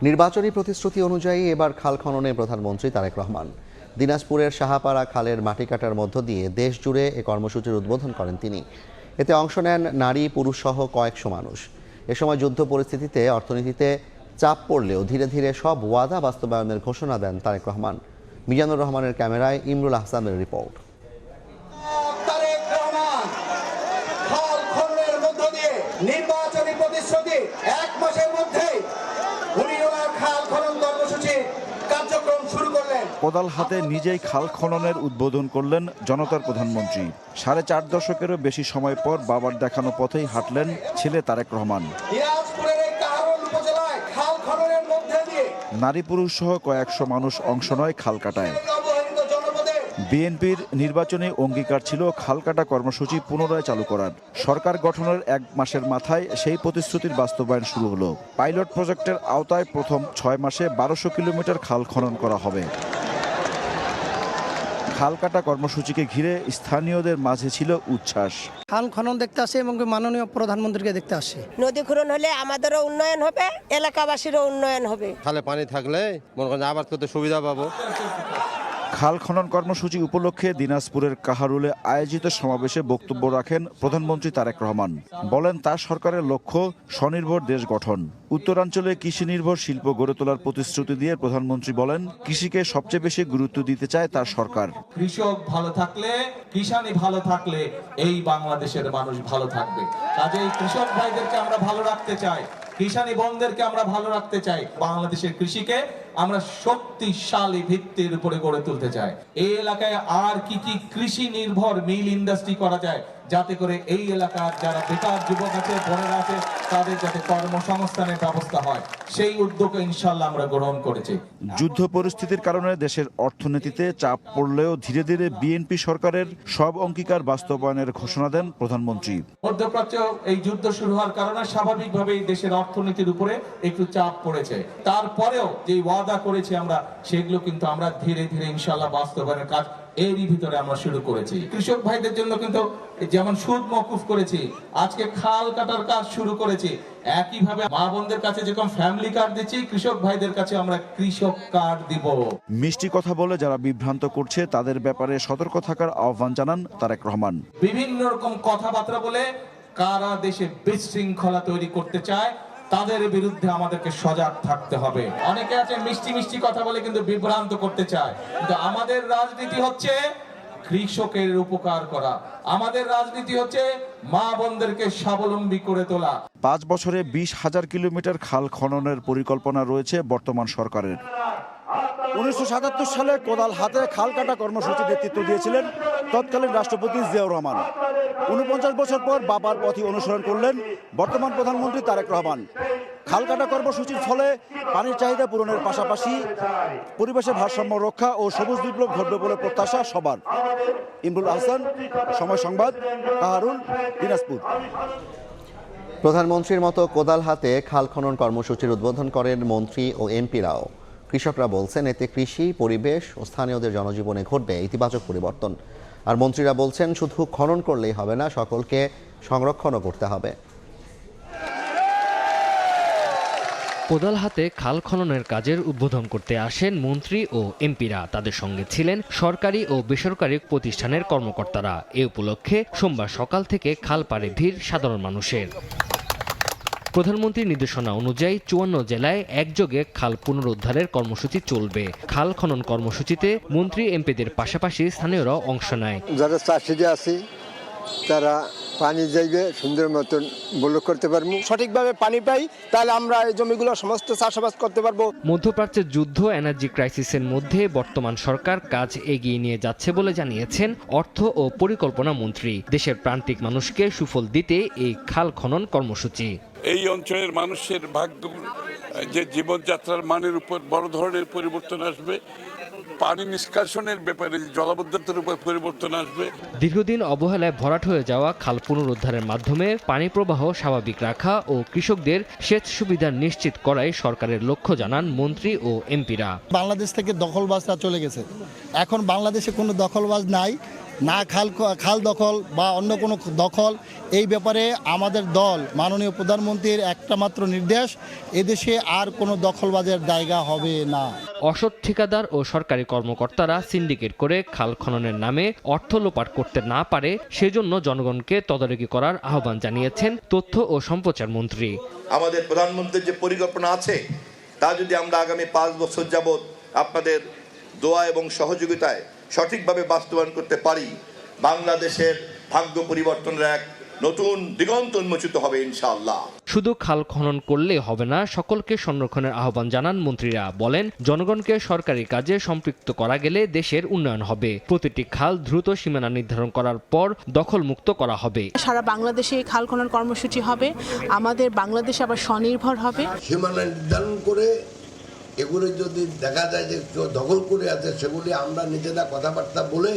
নির্বাচনী প্রতিশ্রুতি অনুযায়ী এবার খাল খননে প্রধানমন্ত্রী তারেক রহমান। দিনাজপুরের সাহাপাড়া খালের মাটি কাটার মধ্য দিয়ে দেশ জুড়ে এ কর্মসূচির উদ্বোধন করেন তিনি। এতে অংশ নেন নারী পুরুষ সহ কয়েকশো মানুষ। এ সময় যুদ্ধ পরিস্থিতিতে অর্থনীতিতে চাপ পড়লেও ধীরে ধীরে সব ওয়াদা বাস্তবায়নের ঘোষণা দেন তারেক রহমান। মিজানুর রহমানের ক্যামেরায় ইমরুল আহসানের রিপোর্ট। নির্বাচনী প্রতিশ্রুতি এক মাসের মধ্যে খাল খনন কর্মসূচি কার্যক্রম শুরু করলেন। কোদাল হাতে নিজেই খাল খননের উদ্বোধন করলেন জনতার প্রধানমন্ত্রী। 4.5 দশকেরও বেশি সময় পর বাবার দেখানো পথেই হাঁটলেন ছেলে তারেক রহমান। নারী পুরুষ সহ কয়েকশো মানুষ অংশ নেয় খাল কাটায়। বিএনপির নির্বাচনী অঙ্গীকার ছিল খাল কাটা কর্মসূচি পুনরায় চালু করার। সরকার গঠনের 1 মাসের মাথায় সেই প্রতিশ্রুতির বাস্তবায়ন শুরু হলো। পাইলট প্রজেক্টের আওতায় প্রথম 6 মাসে 1200 কিলোমিটার খাল খনন করা হবে। খাল কাটা কর্মসূচিকে ঘিরে স্থানীয়দের মাঝে ছিল উচ্ছ্বাস। খাল খনন দেখতে আসে এবং মাননীয় প্রধানমন্ত্রীকে দেখতে আসে। নদী খনন হলে আমাদেরও উন্নয়ন হবে, এলাকাবাসীরও উন্নয়ন হবে। খালে পানি থাকলে মনে করেন আবাদ করতে সুবিধা পাবো। খাল খনন কর্মসূচি উপলক্ষে দিনাজপুরের কাহারুলে আয়োজিত সমাবেশে বক্তব্য রাখেন প্রধানমন্ত্রী তারেক রহমান। বলেন তার সরকারের লক্ষ্য স্বনির্ভর দেশ গঠন। উত্তরাঞ্চলে কৃষি নির্ভর শিল্প গড়ে তোলার প্রতিশ্রুতি দিয়ে প্রধানমন্ত্রী বলেন কৃষিকে সবচেয়ে বেশি গুরুত্ব দিতে চায় তার সরকার। কৃষক ভালো থাকলে, কিষানি ভালো থাকলে এই বাংলাদেশের মানুষ ভালো থাকবে। কাজেই কৃষক ভাইদেরকে আমরা ভালো রাখতে চাই, কিষানি বোনদেরকে আমরা ভালো রাখতে চাই। বাংলাদেশের কৃষিকে আমরা শক্তিশালী ভিত্তির উপরে গড়ে তুলতে চাই। এই এলাকায় আর কি কি কৃষি নির্ভর মিল ইন্ডাস্ট্রি করা যায়, যাতে করে এই এলাকার যারা বেকার যুবক আছে, বোনেরা আছে, তাদের যাতে কর্মসংস্থানের ব্যবস্থা হয়, সেই উদ্যোগ ইনশাআল্লাহ আমরা গ্রহণ করেছি। যুদ্ধ পরিস্থিতির কারণে দেশের অর্থনীতিতে চাপ পড়লেও ধীরে ধীরে বিএনপি সরকারের সব অঙ্গীকার বাস্তবায়নের ঘোষণা দেন প্রধানমন্ত্রী। মধ্যপ্রাচ্য এই যুদ্ধ শুরু হওয়ার কারণে স্বাভাবিকভাবেই দেশের অর্থনীতির উপরে একটু চাপ পড়েছে। তারপরেও যে ওয়াদা করেছি আমরা, সেগুলো কিন্তু আমরা ধীরে ধীরে ইনশাআল্লাহ বাস্তবায়নের কাজ এরই ভিতরে আমরা শুরু করেছি। কৃষক ভাইদের জন্য কিন্তু যেমন সুদ মওকুফ করেছি, আজকে খাল কাটার কাজ শুরু করেছি। একইভাবে মা বোনদের কাছে যেরকম ফ্যামিলি কার্ড দিচ্ছি, কৃষক ভাইদের কাছে আমরা কৃষক কার্ড দিব। মিষ্টি কথা বলে যারা বিভ্রান্ত করছে তাদের ব্যাপারে সতর্ক থাকার আহ্বান জানান তারেক রহমান। বিভিন্ন রকম কথাবার্তা বলে কারা দেশে বিশৃঙ্খলা তৈরি করতে চায়, তাদের বিরুদ্ধে আমাদেরকে সজাগ থাকতে হবে। অনেকে আছে মিষ্টি মিষ্টি কথা বলে কিন্তু বিভ্রান্ত করতে চায়, কিন্তু আমাদের রাজনীতি হচ্ছে কৃষকের উপকার করা। আমাদের রাজনীতি হচ্ছে মা বোনদেরকে স্বাবলম্বী করে তোলা। 5 বছরে 20,000 কিলোমিটার খাল খননের পরিকল্পনা রয়েছে বর্তমান সরকারের। 1977 সালে কোদাল হাতে খাল কাটা কর্মসূচি নেতৃত্ব দিয়েছিলেন তৎকালীন রাষ্ট্রপতি জিয়াউর রহমান। 49 বছর পর বাবার পথই অনুসরণ করলেন বর্তমান প্রধানমন্ত্রী তারেক রহমান। খাল কাটা কর্মসূচির ফলে পানির চাহিদা পূরণের পাশাপাশি পরিবেশের ভারসাম্য রক্ষা ও সবুজ বিপ্লব ঘটবে বলে প্রত্যাশা সবার। ইমরুল আহসান, সময় সংবাদ, কাহারুল, দিনাজপুর। প্রধানমন্ত্রীর মতো কোদাল হাতে খাল খনন কর্মসূচির উদ্বোধন করেন মন্ত্রী ও এমপিরাও। কৃষকরা বলছেন এতে কৃষি, পরিবেশ ও স্থানীয়দের জনজীবনে ঘটবে ইতিবাচক পরিবর্তন। আর মন্ত্রীরা বলছেন শুধু খনন করলেই হবে না, সকলকে সংরক্ষণও করতে হবে। কোদাল হাতে খাল খননের কাজের উদ্বোধন করতে আসেন মন্ত্রী ও এমপিরা। তাদের সঙ্গে ছিলেন সরকারি ও বেসরকারি প্রতিষ্ঠানের কর্মকর্তারা। এ উপলক্ষে সোমবার সকাল থেকে খাল পাড়ে ভিড় সাধারণ মানুষের। প্রধানমন্ত্রীর নির্দেশনা অনুযায়ী 54 জেলায় একযোগে খাল পুনরুদ্ধারের কর্মসূচি চলবে। খাল খনন কর্মসূচিতে মন্ত্রী এমপিদের পাশাপাশি স্থানীয়রাও অংশ নেয়। যারা চাষিরা আছে তারা পানি যাইবে সুন্দর মতন ব্লক করতে পারবো, সঠিকভাবে পানি পাই, তাহলে আমরা এই জমিগুলো সমস্ত চাষাবাদ করতে পারবো। মধ্যপ্রাচ্যের যুদ্ধ, এনার্জি ক্রাইসিসের মধ্যে বর্তমান সরকার কাজ এগিয়ে নিয়ে যাচ্ছে বলে জানিয়েছেন অর্থ ও পরিকল্পনা মন্ত্রী। দেশের প্রান্তিক মানুষকে সুফল দিতে এই খাল খনন কর্মসূচি। এই অঞ্চলের মানুষের ভাগ্য, যে জীবনযাত্রার মানের উপর বড় ধরনের পরিবর্তন আসবে। পানি নিষ্কাশনের ব্যাপারে জলাবদ্ধতার উপর পরিবর্তন আসবে। দীর্ঘদিন অবহেলায় ভরাট হয়ে যাওয়া খাল পুনরুদ্ধারের মাধ্যমে পানি প্রবাহ স্বাভাবিক রাখা ও কৃষকদের সেচ সুবিধা নিশ্চিত করাই সরকারের লক্ষ্য জানান মন্ত্রী ও এমপিরা। বাংলাদেশ থেকে দখলবাজরা চলে গেছে, এখন বাংলাদেশে কোনো দখলবাজ নাই। না খাল দখল বা অন্য কোনো দখল, এই ব্যাপারে আমাদের দল মাননীয় প্রধানমন্ত্রীর একটা মাত্র নির্দেশ, এদেশে আর কোনো দখলবাজের জায়গা হবে না। অসৎ ঠিকাদার ও সরকারি কর্মকর্তারা সিন্ডিকেট করে খাল খননের নামে অর্থ লোপাট করতে না পারে সেজন্য জনগণকে তদারকি করার আহ্বান জানিয়েছেন তথ্য ও সম্প্রচার মন্ত্রী। আমাদের প্রধানমন্ত্রীর যে পরিকল্পনা আছে তা যদি আমরা আগামী 5 বছর যাবৎ আপনাদের দোয়া এবং সহযোগিতায় সঠিকভাবে বাস্তবায়ন করতে পারি, বাংলাদেশের ভাগ্য পরিবর্তনের এক নতুন দিগন্ত উন্মোচিত হবে ইনশাআল্লাহ। শুধু খাল খনন করলে হবে না, সকলকে সংরক্ষণের আহ্বান জানান মন্ত্রীরা। বলেন, জনগণকে সরকারি কাজে সম্পৃক্ত করা গেলে দেশের উন্নয়ন হবে। প্রতিটি খাল দ্রুত সীমানা নির্ধারণ করার পর দখলমুক্ত করা হবে। সারা বাংলাদেশে এই খাল খনন কর্মসূচি হবে, আমাদের বাংলাদেশ আবার স্বনির্ভর হবে। সীমানা নির্ধারণ করে এগুলো যদি দেখা যায় যে কেউ দখল করে আছে, সেগুলি আমরা নিজেরা কথাবার্তা বলে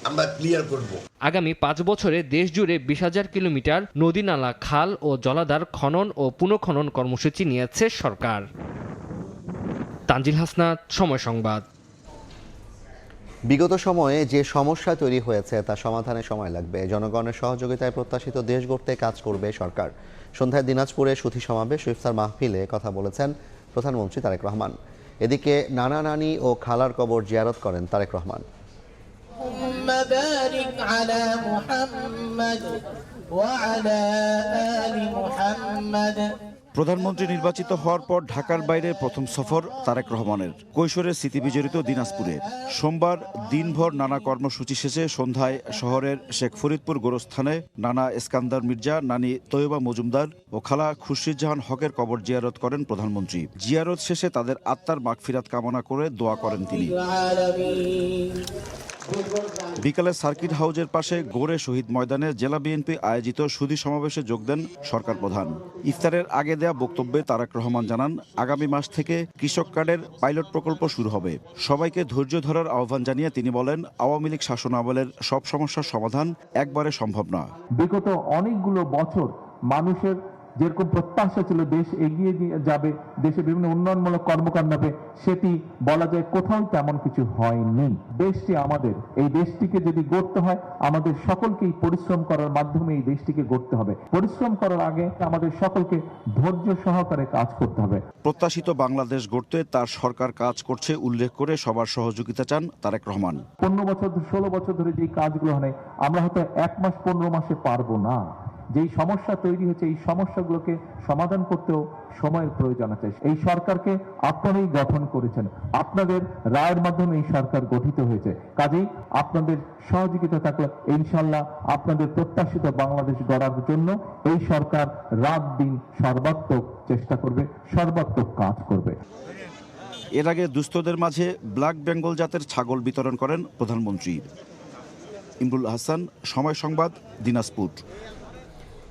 আমরা ক্লিয়ার করব। আগামী 5 বছরে দেশ জুড়ে 20,000 কিলোমিটার নদী, নালা, খাল ও জলাধার খনন ও পুনঃখনন কর্মসূচি নিয়েছে সরকার। তানজিল হাসনাত, সময় সংবাদ। বিগত সময়ে যে সমস্যা তৈরি হয়েছে তা সমাধানে সময় লাগবে। জনগণের সহযোগিতায় প্রত্যাশিত দেশ গড়তে কাজ করবে সরকার। সন্ধ্যায় দিনাজপুরে সুধী সমাবেশ ও ইফতার মাহফিলে কথা বলেছেন প্রধানমন্ত্রী তারেক রহমান। এদিকে নানা নানি ও খালার কবর জিয়ারত করেন তারেক রহমান। প্রধানমন্ত্রী নির্বাচিত হওয়ার পর ঢাকার বাইরে প্রথম সফর তারেক রহমানের। কৈশোরের স্মৃতিবিজড়িত দিনাজপুরে সোমবার দিনভর নানা কর্মসূচি শেষে সন্ধ্যায় শহরের শেখ ফরিদপুর গোরস্থানে নানা ইস্কান্দার মির্জা, নানি তৈয়বা মজুমদার ও খালা খুরশিদজাহান হকের কবর জিয়ারত করেন প্রধানমন্ত্রী। জিয়ারত শেষে তাদের আত্মার মাগফিরাত কামনা করে দোয়া করেন তিনি। বিকালে সার্কিট হাউজের পাশে গোরে শহীদ ময়দানে জেলা বিএনপি আয়োজিত সুধী সমাবেশে যোগ দেন সরকার প্রধান। ইফতারের আগে দেয়া বক্তব্যে তারেক রহমান জানান, আগামী মাস থেকে কৃষক কার্ডের পাইলট প্রকল্প শুরু হবে। সবাইকে ধৈর্য ধরার আহ্বান জানিয়ে তিনি বলেন, আওয়ামী লীগ শাসনামলের সব সমস্যার সমাধান একবারে সম্ভব না। বিগত অনেকগুলো বছর মানুষের যেরকম প্রত্যাশা ছিল দেশ এগিয়ে যাবে, দেশে বিভিন্ন উন্নয়নমূলক কর্মকাণ্ড হবে, সেটি বলা যায় কোথাও তেমন কিছু হয়নি। দেশটি আমাদের, এই দেশটিকে যদি গড়তে হয় আমাদের সকলকেই পরিশ্রম করার মাধ্যমে এই দেশটিকে গড়তে হবে। পরিশ্রম করার আগে আমাদের সকলকে ধৈর্য সহকারে কাজ করতে হবে। প্রত্যাশিত বাংলাদেশ গড়তে তার সরকার কাজ করছে উল্লেখ করে সবার সহযোগিতা চান তারেক রহমান। 15 বছর 16 বছর ধরে যে কাজগুলো হয় আমরা হয়তো 1 মাস 15 মাসে পারবো না। যেই সমস্যা তৈরি হয়েছে এই সমস্যাগুলোকে সমাধান করতেও সময়ের প্রয়োজন আছে। এই সরকারকে আপনারাই গঠন করেছেন, আপনাদের রায়ের মাধ্যমে এই সরকার গঠিত হয়েছে। কাজেই আপনাদের সহযোগিতা থাকলে ইনশাআল্লাহ আপনাদের প্রত্যাশিত বাংলাদেশ গড়ার জন্য এই সরকার রাত দিন সর্বাত্মক চেষ্টা করবে, সর্বাত্মক কাজ করবে। এর আগে দুস্থদের মাঝে ব্ল্যাক বেঙ্গল জাতের ছাগল বিতরণ করেন প্রধানমন্ত্রী। ইমরুল হাসান, সময় সংবাদ, দিনাজপুর।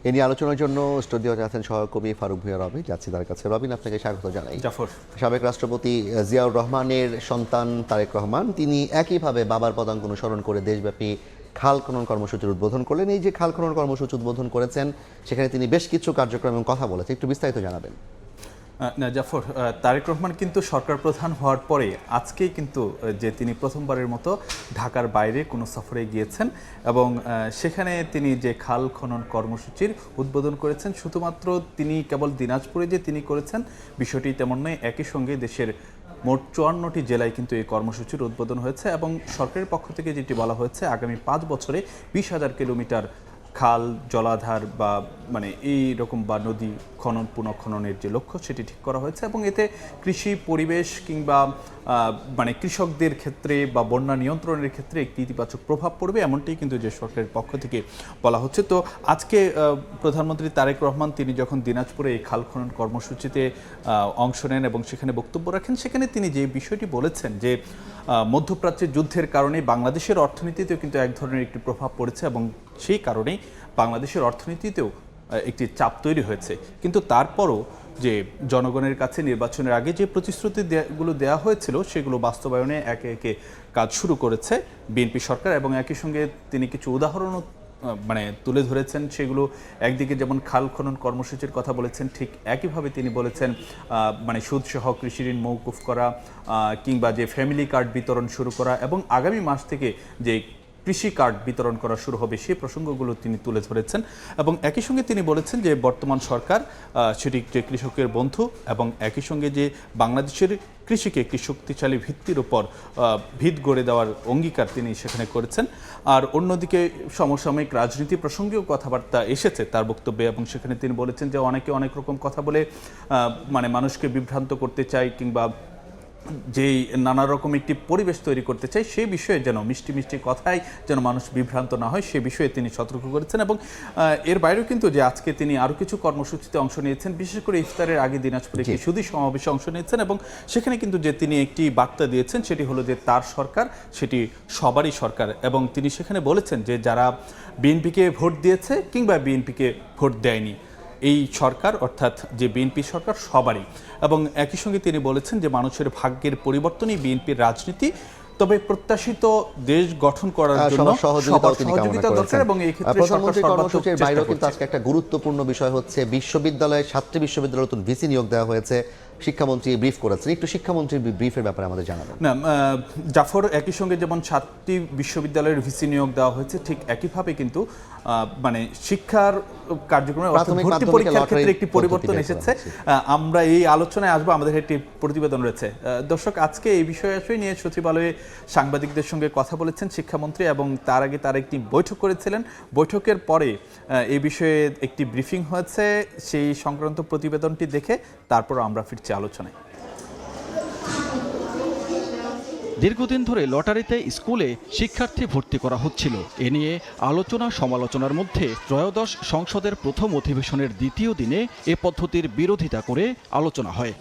এ নিয়ে আলোচনার জন্য স্টুডিওতে আছেন সহকর্মী ফারুক ভূঁইয়া রবিন। যাচ্ছি তার কাছে। রবিন, আপনাকে স্বাগত জানাই। সাবেক রাষ্ট্রপতি জিয়াউর রহমানের সন্তান তারেক রহমান, তিনি একইভাবে বাবার পদাঙ্ক অনুসরণ করে দেশব্যাপী খাল খনন কর্মসূচির উদ্বোধন করলেন। এই যে খাল খনন কর্মসূচি উদ্বোধন করেছেন, সেখানে তিনি বেশ কিছু কার্যক্রম এবং কথা বলেছেন, একটু বিস্তারিত জানাবেন। না জাফর, তারেক রহমান কিন্তু সরকার প্রধান হওয়ার পরে আজকেই কিন্তু যে তিনি প্রথমবারের মতো ঢাকার বাইরে কোনো সফরে গিয়েছেন এবং সেখানে তিনি যে খাল খনন কর্মসূচির উদ্বোধন করেছেন, শুধুমাত্র তিনি কেবল দিনাজপুরে যে তিনি করেছেন বিষয়টি তেমন নয়। একই সঙ্গে দেশের মোট 54টি জেলায় কিন্তু এই কর্মসূচির উদ্বোধন হয়েছে এবং সরকারের পক্ষ থেকে যেটি বলা হয়েছে, আগামী 5 বছরে 20,000 কিলোমিটার খাল, জলাধার বা এই রকম বা নদী খনন পুনঃখননের যে লক্ষ্য সেটি ঠিক করা হয়েছে এবং এতে কৃষি, পরিবেশ কিংবা কৃষকদের ক্ষেত্রে বা বন্যা নিয়ন্ত্রণের ক্ষেত্রে একটি ইতিবাচক প্রভাব পড়বে, এমনটাই কিন্তু যে সরকারের পক্ষ থেকে বলা হচ্ছে। তো আজকে প্রধানমন্ত্রী তারেক রহমান তিনি যখন দিনাজপুরে এই খাল খনন কর্মসূচিতে অংশ নেন এবং সেখানে বক্তব্য রাখেন, সেখানে তিনি যে বিষয়টি বলেছেন যে মধ্যপ্রাচ্যের যুদ্ধের কারণে বাংলাদেশের অর্থনীতিতেও কিন্তু এক ধরনের একটি প্রভাব পড়েছে এবং সেই কারণেই বাংলাদেশের অর্থনীতিতেও একটি চাপ তৈরি হয়েছে। কিন্তু তারপরও যে জনগণের কাছে নির্বাচনের আগে যে প্রতিশ্রুতিগুলো দেওয়া হয়েছিল সেগুলো বাস্তবায়নে একে একে কাজ শুরু করেছে বিএনপি সরকার এবং একই সঙ্গে তিনি কিছু উদাহরণও তুলে ধরেছেন। সেগুলো একদিকে যেমন খাল খনন কর্মসূচির কথা বলেছেন, ঠিক একইভাবে তিনি বলেছেন সুদসহ কৃষি ঋণ মওকুফ করা কিংবা যে ফ্যামিলি কার্ড বিতরণ শুরু করা এবং আগামী মাস থেকে যে কৃষি কার্ড বিতরণ করা শুরু হবে সেই প্রসঙ্গগুলো তিনি তুলে ধরেছেন এবং একই সঙ্গে তিনি বলেছেন যে বর্তমান সরকার সেটি যে কৃষকের বন্ধু এবং একই সঙ্গে যে বাংলাদেশের কৃষিকে একটি শক্তিশালী ভিত্তির উপর ভিত গড়ে দেওয়ার অঙ্গীকার তিনি সেখানে করেছেন। আর অন্যদিকে সমসাময়িক রাজনীতি প্রসঙ্গেও কথাবার্তা এসেছে তার বক্তব্যে এবং সেখানে তিনি বলেছেন যে অনেকে অনেক রকম কথা বলে মানে মানুষকে বিভ্রান্ত করতে চায় কিংবা যেই নানা রকম একটি পরিবেশ তৈরি করতে চাই সেই বিষয়ে যেন মিষ্টি মিষ্টি কথায় যেন মানুষ বিভ্রান্ত না হয় সে বিষয়ে তিনি সতর্ক করেছেন। এবং এর বাইরেও কিন্তু যে আজকে তিনি আরও কিছু কর্মসূচিতে অংশ নিয়েছেন, বিশেষ করে ইফতারের আগে দিনাজপুরে একটি সুধী সমাবেশে অংশ নিয়েছেন এবং সেখানে কিন্তু যে তিনি একটি বার্তা দিয়েছেন সেটি হলো যে তার সরকার সেটি সবারই সরকার এবং তিনি সেখানে বলেছেন যে যারা বিএনপিকে ভোট দিয়েছে কিংবা বিএনপিকে ভোট দেয়নি এই সরকার অর্থাৎ যে বিএনপি সরকার সবারই। এবং একই সঙ্গে তিনি বলেছেন যে মানুষের ভাগ্যের পরিবর্তনই বিএনপির রাজনীতি, তবে প্রত্যাশিত দেশ গঠন করার জন্য সহযোগিতা দরকার এবং এই ক্ষেত্রে প্রধানমন্ত্রী কর্মসূচির বাইরেও কিন্তু আজকে একটা গুরুত্বপূর্ণ বিষয় হচ্ছে বিশ্ববিদ্যালয়ে ছাত্রী বিশ্ববিদ্যালয়ে নতুন ভিসি নিয়োগ দেওয়া হয়েছে। শিক্ষামন্ত্রী ব্রিফ করেছেন, একটু শিক্ষামন্ত্রীর ব্রিফের ব্যাপারে আমাদের জানাবেন। না জাফর, একই সঙ্গে যেমন ছাত্রী বিশ্ববিদ্যালয়ের ভিসি নিয়োগ দেওয়া হয়েছে ঠিক একইভাবে কিন্তু মানে শিক্ষার কার্যক্রমে ভর্তি পরীক্ষার ক্ষেত্রে একটি পরিবর্তন এসেছে। আমরা এই আলোচনায় আসবো, আমাদের একটি প্রতিবেদন রয়েছে। দর্শক, আজকে এই বিষয় নিয়ে সচিবালয়ে সাংবাদিকদের সঙ্গে কথা বলেছেন শিক্ষামন্ত্রী এবং তার আগে তার একটি বৈঠক করেছিলেন। বৈঠকের পরে এই বিষয়ে একটি ব্রিফিং হয়েছে, সেই সংক্রান্ত প্রতিবেদনটি দেখে তারপর আমরা ফিরছি আলোচনায়। দীর্ঘদিন ধরে লটারিতে স্কুলে শিক্ষার্থী ভর্তি করা হচ্ছিল। এ নিয়ে আলোচনা সমালোচনার মধ্যে ত্রয়োদশ সংসদের প্রথম অধিবেশনের দ্বিতীয় দিনে এ পদ্ধতির বিরোধিতা করে আলোচনা হয়।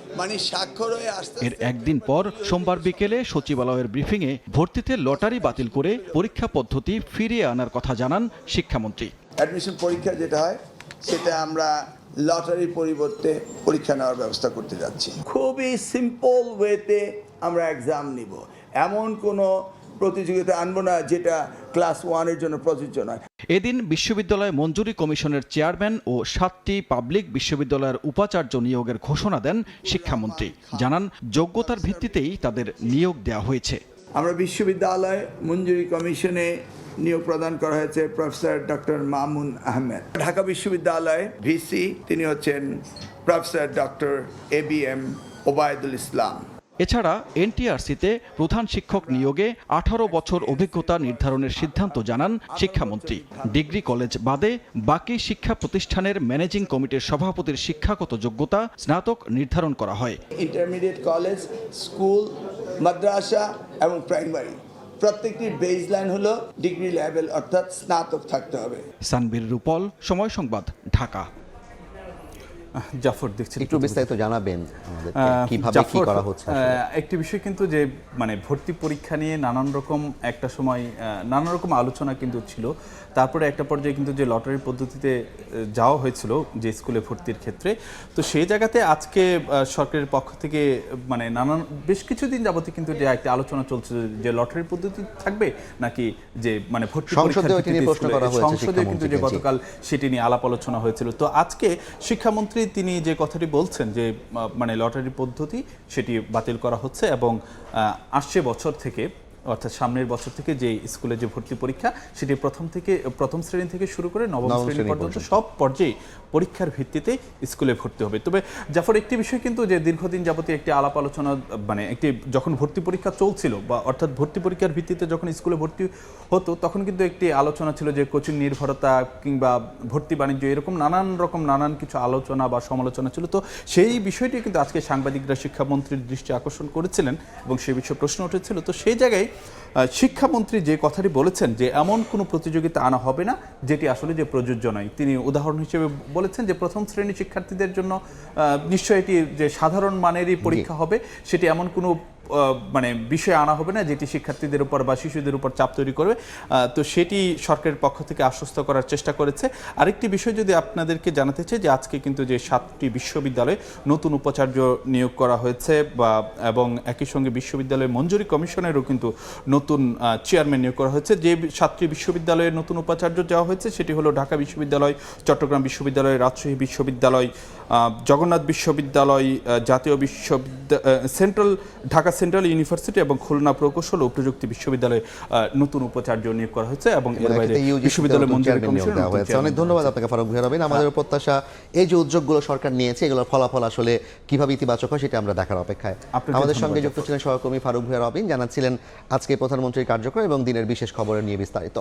এর একদিন পর সোমবার বিকেলে সচিবালয়ের ব্রিফিংয়ে ভর্তিতে লটারি বাতিল করে পরীক্ষা পদ্ধতি ফিরিয়ে আনার কথা জানান শিক্ষামন্ত্রী। অ্যাডমিশন পরীক্ষা যেটা হয় সেটা আমরা লটারির পরিবর্তে পরীক্ষা নেওয়ার ব্যবস্থা করতে যাচ্ছি। খুবই সিম্পল ওয়েতে আমরা এক্সাম নিব, এমন কোনো প্রতিযোগিতা আনবো না যেটা ক্লাস 1-এর জন্য প্রযোজ্য নয়। এদিন বিশ্ববিদ্যালয় মঞ্জুরি কমিশনের চেয়ারম্যান ও 7টি পাবলিক বিশ্ববিদ্যালয়ের উপাচার্য নিয়োগের ঘোষণা দেন শিক্ষামন্ত্রী। জানান যোগ্যতার ভিত্তিতেই তাদের নিয়োগ দেওয়া হয়েছে। আমরা বিশ্ববিদ্যালয় মঞ্জুরি কমিশনে নিয়োগ প্রদান করা হয়েছে প্রফেসর ডক্টর মামুন আহমেদ। ঢাকা বিশ্ববিদ্যালয় ভিসি তিনি হচ্ছেন প্রফেসর ডক্টর ABM ওবায়দুল ইসলাম। এছাড়া এনটিআরসিতে প্রধান শিক্ষক নিয়োগে 18 বছর অভিজ্ঞতা নির্ধারণের সিদ্ধান্ত জানান শিক্ষামন্ত্রী। ডিগ্রি কলেজ বাদে বাকি শিক্ষা প্রতিষ্ঠানের ম্যানেজিং কমিটির সভাপতির শিক্ষাগত যোগ্যতা স্নাতক নির্ধারণ করা হয়। ইন্টারমিডিয়েট কলেজ, স্কুল, মাদ্রাসা এবং প্রাইমারি প্রত্যেকটির বেসলাইন হলো ডিগ্রি লেভেল অর্থাৎ স্নাতক থাকতে হবে। সানবীর রূপল, সময় সংবাদ, ঢাকা। জাফর দেখছেন, একটু বিস্তারিত জানাবেন আমাদেরকে কিভাবে কি করা হচ্ছে। একটি বিষয় কিন্তু যে মানে ভর্তি পরীক্ষা নিয়ে নানান রকম একটা সময় নানান রকম আলোচনা কিন্তু ছিল, তারপরে একটা পর্যায়ে কিন্তু যে লটারি পদ্ধতিতে যাওয়া হয়েছিল যে স্কুলে ভর্তির ক্ষেত্রে, তো সেই জায়গাতে আজকে সরকারের পক্ষ থেকে মানে নানান বেশ কিছুদিন যাবতীয় কিন্তু যে একটা আলোচনা চলছে যে লটারি পদ্ধতি থাকবে নাকি যে মানে ভর্তি সংসদে কিন্তু যে গতকাল সেটি নিয়ে আলাপ আলোচনা হয়েছিল। তো আজকে শিক্ষামন্ত্রী তিনি যে কথাটি বলছেন যে মানে লটারি পদ্ধতি সেটি বাতিল করা হচ্ছে এবং আসছে বছর থেকে অর্থাৎ সামনের বছর থেকে যে স্কুলে যে ভর্তি পরীক্ষা সেটি প্রথম শ্রেণী থেকে শুরু করে নবম শ্রেণী পর্যন্ত সব পর্যায়ে পরীক্ষার ভিত্তিতে স্কুলে ভর্তি হবে। তবে জাফর, একটি বিষয় কিন্তু যে দীর্ঘদিন যাবতীয় একটি আলাপ আলোচনা মানে একটি যখন ভর্তি পরীক্ষা চলছিল বা অর্থাৎ ভর্তি পরীক্ষার ভিত্তিতে যখন স্কুলে ভর্তি হতো তখন কিন্তু একটি আলোচনা ছিল যে কোচিং নির্ভরতা কিংবা ভর্তি বাণিজ্য এরকম নানান কিছু আলোচনা বা সমালোচনা ছিল। তো সেই বিষয়টি কিন্তু আজকে সাংবাদিকরা শিক্ষামন্ত্রীর দৃষ্টি আকর্ষণ করেছিলেন এবং সেই বিষয়ে প্রশ্ন উঠেছিল। তো সেই জায়গায় শিক্ষামন্ত্রী যে কথাটি বলেছেন যে এমন কোনো প্রতিযোগিতা আনা হবে না যেটি আসলে যে প্রযোজ্য নয়। তিনি উদাহরণ হিসেবে বলেছেন যে প্রথম শ্রেণী শিক্ষার্থীদের জন্য নিশ্চয়ই এটি যে সাধারণ মানেরই পরীক্ষা হবে, সেটি এমন কোনো মানে বিষয় আনা হবে না যেটি শিক্ষার্থীদের উপর বা শিশুদের উপর চাপ তৈরি করবে। তো সেটি সরকারের পক্ষ থেকে আশ্বস্ত করার চেষ্টা করেছে। আরেকটি বিষয় যদি আপনাদেরকে জানাতে চাই যে আজকে কিন্তু যে 7টি বিশ্ববিদ্যালয়ে নতুন উপাচার্য নিয়োগ করা হয়েছে এবং একই সঙ্গে বিশ্ববিদ্যালয় মঞ্জুরি কমিশনেরও কিন্তু নতুন চেয়ারম্যান নিয়োগ করা হয়েছে। যে 7টি বিশ্ববিদ্যালয়ের নতুন উপাচার্য দেওয়া হয়েছে সেটি হলো ঢাকা বিশ্ববিদ্যালয়, চট্টগ্রাম বিশ্ববিদ্যালয়, রাজশাহী বিশ্ববিদ্যালয়, জগন্নাথ বিশ্ববিদ্যালয়, জাতীয় বিশ্ববিদ্যালয়, ঢাকা সেন্ট্রাল ইউনিভার্সিটি এবং খুলনা প্রকৌশল ও প্রযুক্তি বিশ্ববিদ্যালয়ে নতুন উপাচার্য নিয়োগ করা হয়েছে এবং এর বাইরে বিশ্ববিদ্যালয় মঞ্জুরি কমিশন দেওয়া হয়েছে। অনেক ধন্যবাদ আপনাকে ফারুক ভূঁইয়া রবিন। আমাদের প্রত্যাশা এই যে উদ্যোগগুলো সরকার নিয়েছে এগুলোর ফলাফল আসলে কিভাবে ইতিবাচক হয় সেটা আমরা দেখার অপেক্ষায়। আমাদের সঙ্গে যুক্ত ছিলেন সহকর্মী ফারুক ভূঁইয়া রবিন, জানাচ্ছিলেন আজকে প্রধানমন্ত্রীর কার্যক্রম এবং দিনের বিশেষ খবর নিয়ে বিস্তারিত।